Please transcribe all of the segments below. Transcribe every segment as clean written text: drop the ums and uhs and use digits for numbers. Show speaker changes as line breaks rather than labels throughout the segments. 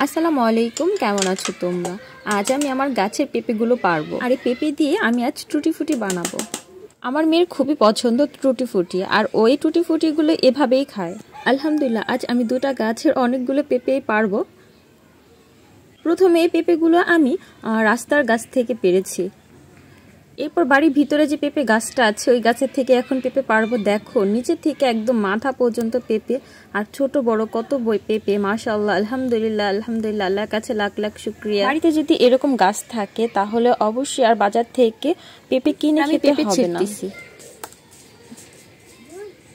আসসালামু আলাইকুম, কেমন আছো তোমরা? আজ আমি আমার গাছের পেঁপেগুলো পারবো আর এই পেঁপে দিয়ে আমি আজ টুটি ফুটি বানাবো। আমার মেয়ের খুবই পছন্দ টুটি ফুটি, আর ওই টুটি ফুটিগুলো এভাবেই খায়। আলহামদুলিল্লাহ, আজ আমি দুটো গাছের অনেকগুলো পেঁপে পারবো। প্রথমে এই পেঁপেগুলো আমি রাস্তার গাছ থেকে পেরেছি। এরপর বাড়ির ভিতরে যে পেঁপে গাছটা আছে ওই গাছের থেকে এখন পেঁপে পারবো। দেখো, নিচে থেকে একদম মাথা পর্যন্ত পেঁপে, আর ছোট বড় কত পেঁপে, মাশাআল্লাহ, আলহামদুলিল্লাহ আলহামদুলিল্লাহ, আল্লাহর কাছে লাখ লাখ শুকরিয়া। বাড়িতে যদি এরকম গাছ থাকে তাহলে অবশ্যই আর বাজার থেকে পেঁপে কিনে খেতে হবে না।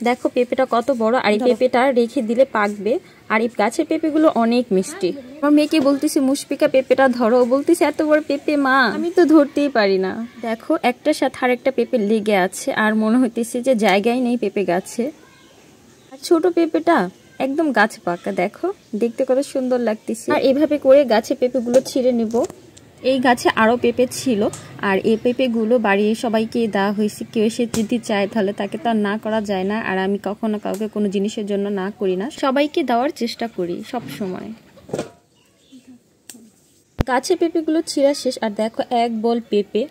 দেখো পেঁপেটা কত বড়, আর এই পেঁপেটা রেখে দিলে পাকবে। আর এই গাছের পেঁপেগুলো অনেক মিষ্টি। আমার মেয়েকে বলতেছি মুশফিকা পেঁপেটা ধরো, বলতেছে এত বড় পেঁপে মা, আমি তো ধরতেই পারি না। দেখো একটার সাথে আর একটা পেঁপে লেগে আছে, আর মনে হইতেছে যে জায়গায় নেই পেঁপে গাছে। আর ছোট পেঁপেটা একদম গাছ পাকা, দেখো দেখতে কত সুন্দর লাগতেছে। আর এভাবে করে গাছে পেঁপেগুলো ছিঁড়ে নিব। এই গাছে আরও পেঁপে ছিল, আর এই পেঁপেগুলো বাড়ির সবাইকে দেওয়া হয়েছে। কেউ এসে যদি চায় তাহলে তাকে তো আর না করা যায় না, আর আমি কখনো কাউকে কোনো জিনিসের জন্য না করি না, সবাইকে দেওয়ার চেষ্টা করি সব সময়। গাছে পেঁপেগুলো ছিঁড়া শেষ, আর দেখো এক বল পেঁপে।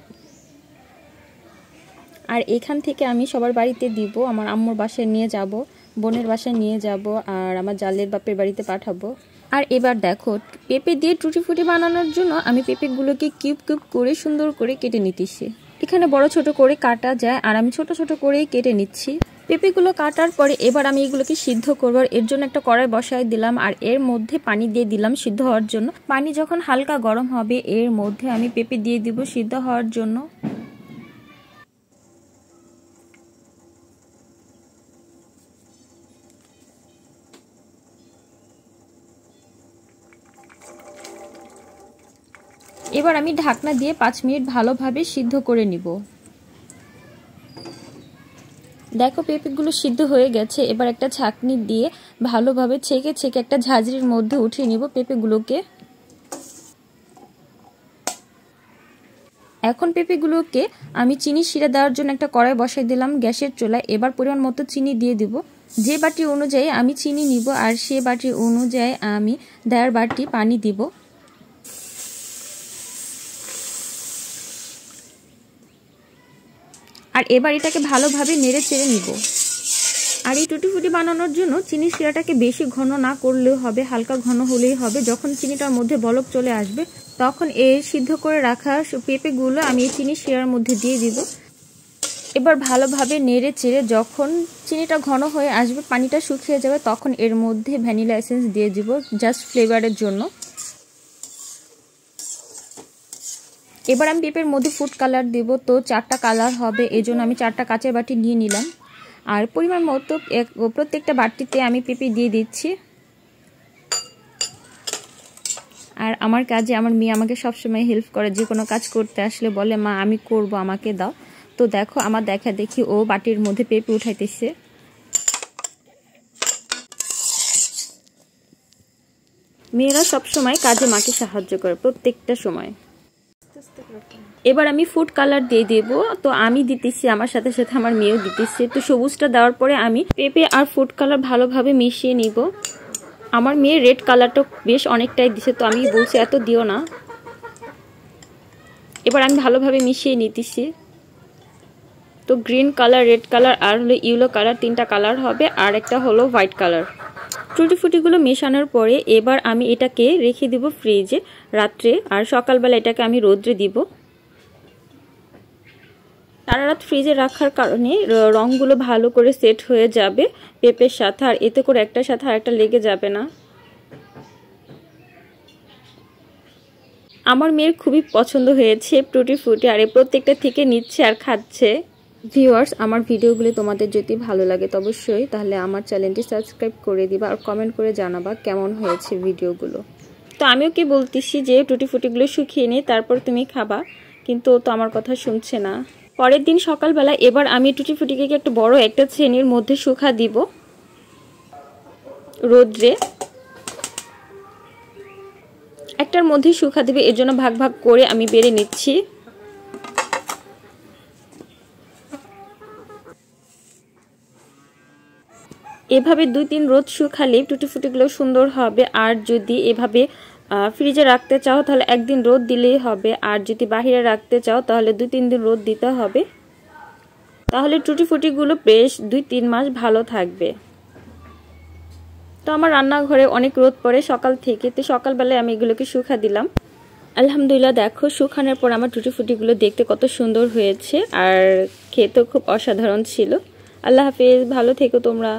আর এখান থেকে আমি সবার বাড়িতে দিব, আমার আম্মুর বাসায় নিয়ে যাব, বোনের বাসায় নিয়ে যাব, আর আমার জালের বাপের বাড়িতে পাঠাবো। আর এবার দেখো পেঁপে দিয়ে টুটি ফুটি বানানোর জন্য আমি পেঁপেগুলোকে কিউব কিউব করে সুন্দর করে কেটে নিতেছি। এখানে বড় ছোট করে কাটা যায়, আর আমি ছোট ছোট করেই কেটে নিচ্ছি। পেঁপেগুলো কাটার পরে এবার আমি এগুলোকে সিদ্ধ করবো। এর জন্য একটা কড়াই বসাই দিলাম, আর এর মধ্যে পানি দিয়ে দিলাম সিদ্ধ হওয়ার জন্য। পানি যখন হালকা গরম হবে এর মধ্যে আমি পেঁপে দিয়ে দিব সিদ্ধ হওয়ার জন্য। এবার আমি ঢাকনা দিয়ে 5 মিনিট ভালোভাবে সিদ্ধ করে নিব। দেখো পেঁপেগুলো সিদ্ধ হয়ে গেছে। এবার একটা ছাঁকনি দিয়ে ভালোভাবে ছেঁকে ছেঁকে একটা ঝাঁঝরির মধ্যে উঠিয়ে নিব পেঁপেগুলোকে। এখন পেঁপেগুলোকে আমি চিনি শিরা দেওয়ার জন্য একটা কড়াই বসাই দিলাম গ্যাসের চুলায়। এবার পরিমাণ মতো চিনি দিয়ে দিব। যে বাটি অনুযায়ী আমি চিনি নিব, আর সে বাটি অনুযায়ী আমি 1.5 বাটি পানি দিব। আর এবার এটাকে ভালোভাবে নেড়ে চেড়ে নিব। আর এই টুটি ফুটি বানানোর জন্য চিনি শিরাটাকে বেশি ঘন না করলেও হবে, হালকা ঘন হলেই হবে। যখন চিনিটার মধ্যে বলক চলে আসবে তখন এই সিদ্ধ করে রাখা পেঁপেগুলো আমি এই চিনি শিরার মধ্যে দিয়ে দিব। এবার ভালোভাবে নেড়ে চেড়ে যখন চিনিটা ঘন হয়ে আসবে, পানিটা শুকিয়ে যাবে, তখন এর মধ্যে ভ্যানিলা এসেন্স দিয়ে দিব জাস্ট ফ্লেভারের জন্য। এবার আমি পেঁপের মধ্যে ফুড কালার দেব, তো 4টা কালার হবে, এই জন্য আমি 4টা কাচের বাটি নিয়ে নিলাম। আর পরিমাণ মতো প্রত্যেকটা বাটিতে আমি পেঁপে দিয়ে দিচ্ছি। আর আমার কাজে আমার মেয়ে আমাকে সবসময় হেল্প করে, যে কোনো কাজ করতে আসলে বলে মা আমি করব, আমাকে দাও। তো দেখো আমার দেখা দেখি ও বাটির মধ্যে পেঁপে উঠাইতেছে। মেয়েরা সবসময় কাজে মাকে সাহায্য করে প্রত্যেকটা সময়। এবার আমি ফুড কালার দিয়ে দেব, তো আমি দিতেছি, আমার সাথে সাথে আমার মেয়েও দিতেছে। তো সবুজটা দেওয়ার পরে আমি পেঁপে আর ফুড কালার ভালোভাবে মিশিয়ে নিব। আমার মেয়ে রেড কালারটা বেশ অনেকটাই দিছে, তো আমি বলছি এত দিও না। এবার আমি ভালোভাবে মিশিয়ে নিতেছি। তো গ্রিন কালার, রেড কালার আর হলো ইয়েলো কালার, 3টা কালার হবে, আর একটা হলো হোয়াইট কালার। টুটি ফুটিগুলো মেশানোর পরে এবার আমি এটাকে রেখে দিব ফ্রিজে রাত্রে, আর সকালবেলা এটাকে আমি রোদ্রে দিব। সারা রাত ফ্রিজে রাখার কারণে রঙগুলো ভালো করে সেট হয়ে যাবে পেঁপের সাথে, আর এতে করে একটার সাথে আরেকটা লেগে যাবে না। আমার মেয়ের খুবই পছন্দ হয়েছে টুটি ফুটি, আর এই প্রত্যেকটা থেকে নিচ্ছে আর খাচ্ছে। ভিউয়ার্স, আমার ভিডিওগুলি তোমাদের যদি ভালো লাগে অবশ্যই তাহলে আমার চ্যানেলটি সাবস্ক্রাইব করে দিবা, আর কমেন্ট করে জানাবা কেমন হয়েছে ভিডিওগুলো। তো আমিও কি বলতেছি যে টুটি ফুটিগুলো শুকিয়ে নিই তারপর তুমি খাবা, কিন্তু ও তো আমার কথা শুনছে না। পরের দিন সকালবেলা এবার আমি টুটি ফুটিকে একটা বড় একটা শ্রেণীর মধ্যে শুকা দিব রোদ্রে। একটার মধ্যে শুকা দিবে, এর জন্য ভাগ ভাগ করে আমি বেড়ে নিচ্ছি। এভাবে 2-3 রোদ শুকালে টুটি ফুটিগুলো সুন্দর হবে। আর যদি এভাবে ফ্রিজে রাখতে চাও তাহলে একদিন রোদ দিলেই হবে, আর যদি বাহিরে রাখতে চাও তাহলে 2-3 দিন রোদ দিতে হবে। তাহলে টুটি ফুটিগুলো বেশ 2-3 মাস ভালো থাকবে। তো আমার রান্নাঘরে অনেক রোদ পড়ে সকাল থেকে, তো সকালবেলায় আমি এগুলোকে শুকা দিলাম। আলহামদুলিল্লাহ, দেখো শুকানোর পর আমার টুটি ফুটিগুলো দেখতে কত সুন্দর হয়েছে আর খেতেও খুব অসাধারণ ছিল। আল্লাহ হাফেজ, ভালো থেকো তোমরা।